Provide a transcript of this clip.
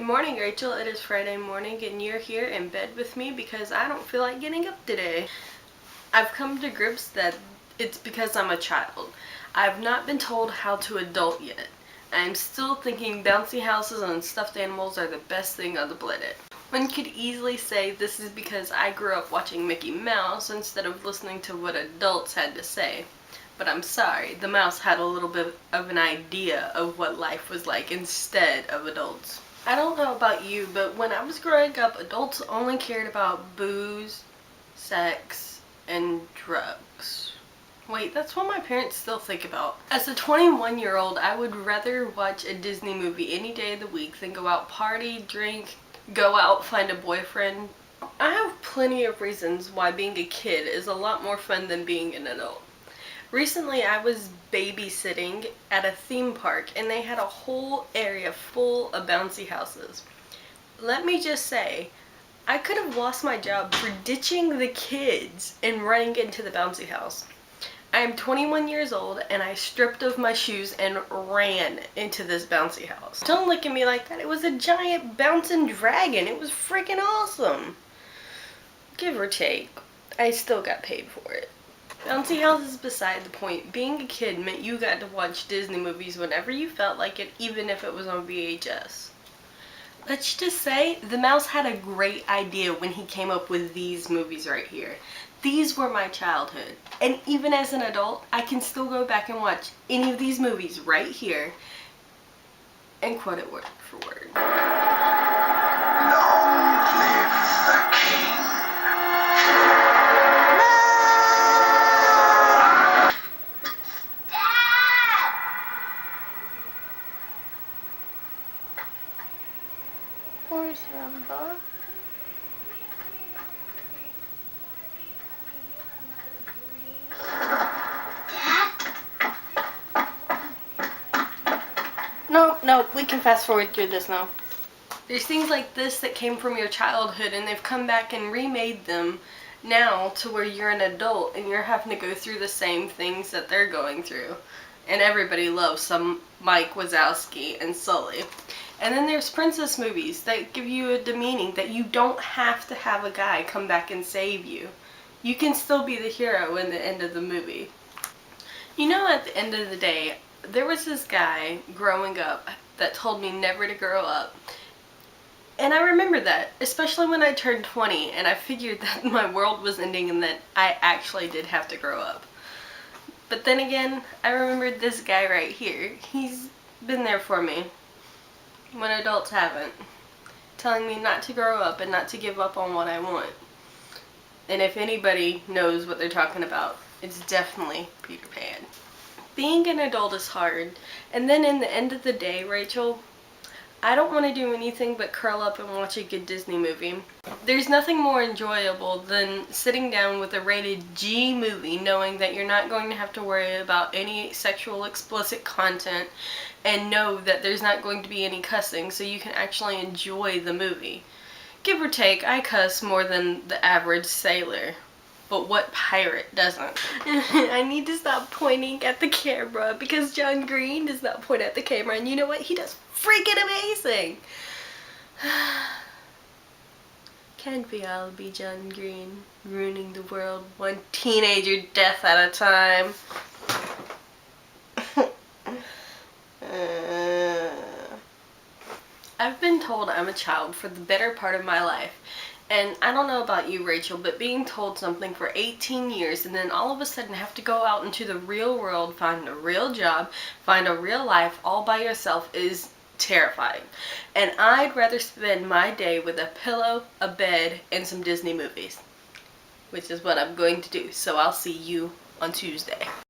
Good morning, Rachel. It is Friday morning and you're here in bed with me because I don't feel like getting up today. I've come to grips that it's because I'm a child. I've not been told how to adult yet. I'm still thinking bouncy houses and stuffed animals are the best thing on the planet. One could easily say this is because I grew up watching Mickey Mouse instead of listening to what adults had to say. But I'm sorry, the mouse had a little bit of an idea of what life was like instead of adults. I don't know about you, but when I was growing up, adults only cared about booze, sex, and drugs. Wait, that's what my parents still think about. As a 21-year-old, I would rather watch a Disney movie any day of the week than go out party, drink, go out, find a boyfriend. I have plenty of reasons why being a kid is a lot more fun than being an adult. Recently, I was babysitting at a theme park and they had a whole area full of bouncy houses. Let me just say, I could have lost my job for ditching the kids and running into the bouncy house. I am 21 years old and I stripped off my shoes and ran into this bouncy house. Don't look at me like that. It was a giant bouncing dragon. It was freaking awesome. Give or take, I still got paid for it. Bouncy house is beside the point. Being a kid meant you got to watch Disney movies whenever you felt like it, even if it was on VHS. Let's just say, the mouse had a great idea when he came up with these movies right here. These were my childhood. And even as an adult, I can still go back and watch any of these movies right here and quote it word for word. Long live the king. Poor Simba. No, we can fast forward through this now. There's things like this that came from your childhood and they've come back and remade them now to where you're an adult and you're having to go through the same things that they're going through. And everybody loves some Mike Wazowski and Sully. And then there's princess movies that give you a demeaning that you don't have to have a guy come back and save you. You can still be the hero in the end of the movie. You know, at the end of the day, there was this guy growing up that told me never to grow up. And I remember that, especially when I turned 20 and I figured that my world was ending and that I actually did have to grow up. But then again, I remembered this guy right here. He's been there for me when adults haven't, telling me not to grow up and not to give up on what I want. And if anybody knows what they're talking about, it's definitely Peter Pan. Being an adult is hard, and then in the end of the day, Rachel, I don't want to do anything but curl up and watch a good Disney movie. There's nothing more enjoyable than sitting down with a rated G movie knowing that you're not going to have to worry about any sexual explicit content and know that there's not going to be any cussing, so you can actually enjoy the movie. Give or take, I cuss more than the average sailor. But what pirate doesn't? I need to stop pointing at the camera because John Green does not point at the camera, and you know what? He does freaking amazing! Can't we all be John Green, ruining the world one teenager death at a time? I've been told I'm a child for the better part of my life. And I don't know about you, Rachel, but being told something for 18 years and then all of a sudden have to go out into the real world, find a real job, find a real life all by yourself is terrifying. And I'd rather spend my day with a pillow, a bed, and some Disney movies. Which is what I'm going to do. So I'll see you on Tuesday.